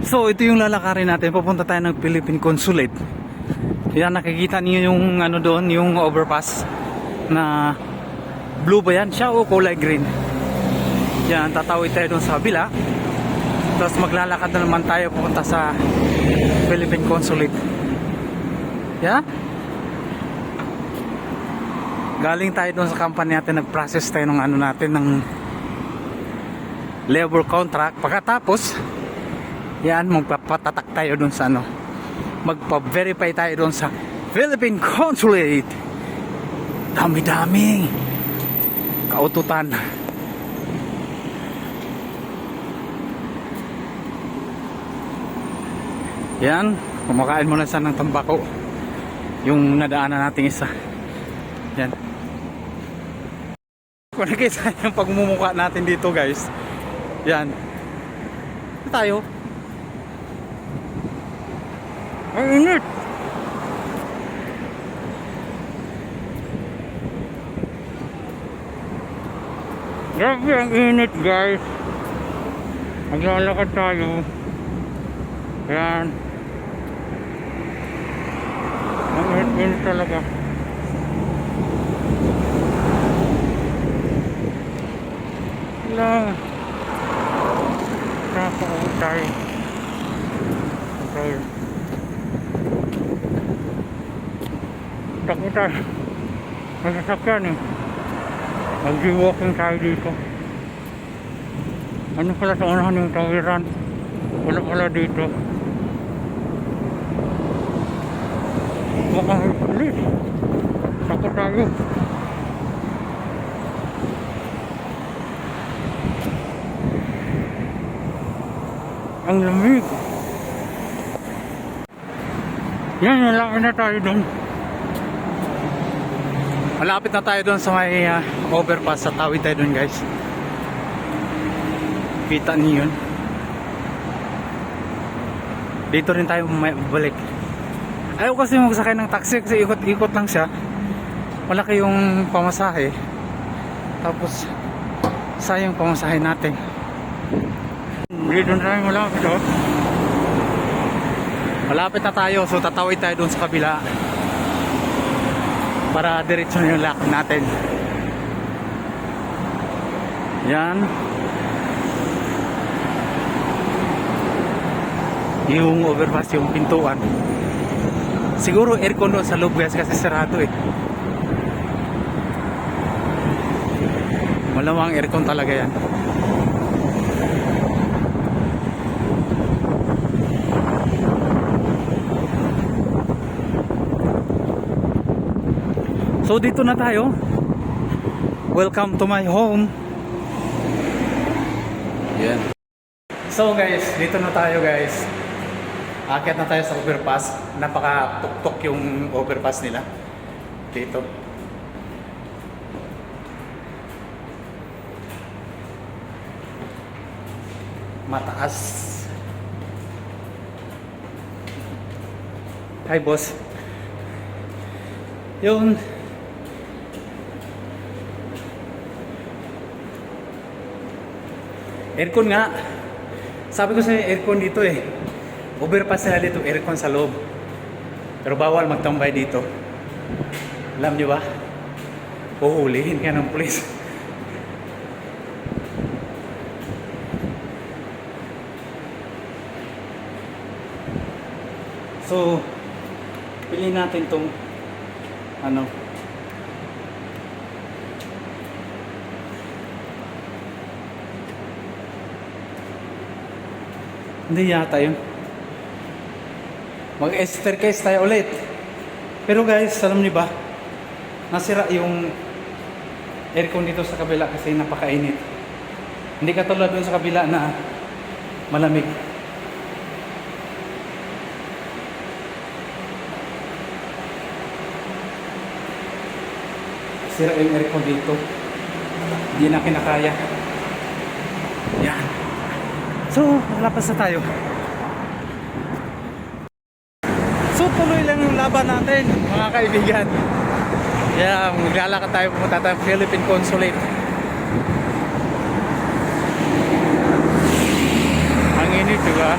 So ito yung lalakarin natin, pupunta tayo ng Philippine Consulate. Yan, nakikita niyo yung ano doon, yung overpass na blue ba yan siya o kulay green. Yan, tatawid tayo doon sa kabila. Tapos maglalakad na naman tayo pupunta sa Philippine Consulate. Yeah? Galing tayo doon sa company natin, nag-process tayo ng ano natin, ng labor contract. Pagkatapos, yan, magpapatatak tayo doon sa ano, magpa-verify tayo doon sa Philippine Consulate. Dami-dami kaututan. Yan, kumakain muna sa ng tambako yung nadaanan nating isa. Yan, kung nakita yung pagmumukha natin dito guys. Yan, ito tayo. Ang init. Grabe ang init guys. Maglalakad tayo. Yan. Ang init talaga. Wala. Nakakauwi tayo. Okay. Takbo tayo. Masasakyan eh. Mag-walking tayo dito. Ano pala sa unahan yung tawiran? Wala pala dito. Makahalis. Takbo tayo. Ang lamig. Yan, lalaki na tayo dun. Malapit na tayo dun sa may overpass. Sa tawid tayo dun guys. Kita niyo yun. Dito rin tayo balik. Ayaw kasi magsakay ng taxi kasi ikot-ikot lang siya. Malaki yung pamasahe. Tapos sayang pamasahe natin. Dito na tayo malapit oh. Malapit na tayo, so tatawid tayo dun sa kabila para diretso na yung lakad natin. Yan. Yung overpass, yung pintuan. Siguro aircon doon sa loob guys kasi sarado eh. Malamang aircon talaga yan. So dito na tayo. Welcome to my home. Yan. So guys, dito na tayo guys. Aakyat na tayo sa overpass. Napaka-tuktok yung overpass nila dito. Mataas. Hi boss. Yun. Aircon nga. Sabi ko sa aircon dito eh. Overpass nila dito, aircon sa loob. Pero bawal magtambay dito. Alam nyo ba? Uhulihin ka ng pulis. So, piliin natin tong ano. Hindi yata yun. Mag-staircase tayo ulit. Pero guys, alam niyo ba? Nasira yung aircon dito sa kabila kasi napakainit. Hindi katulad dun sa kabila na malamig. Sira yung aircon dito. Hindi na kinakaya. Yan. So, lapas na tayo. So, tuloy lang yung laban natin, mga kaibigan. Yeah, maglalakad tayo, pumunta tayo Philippine Consulate. Ang init, diba?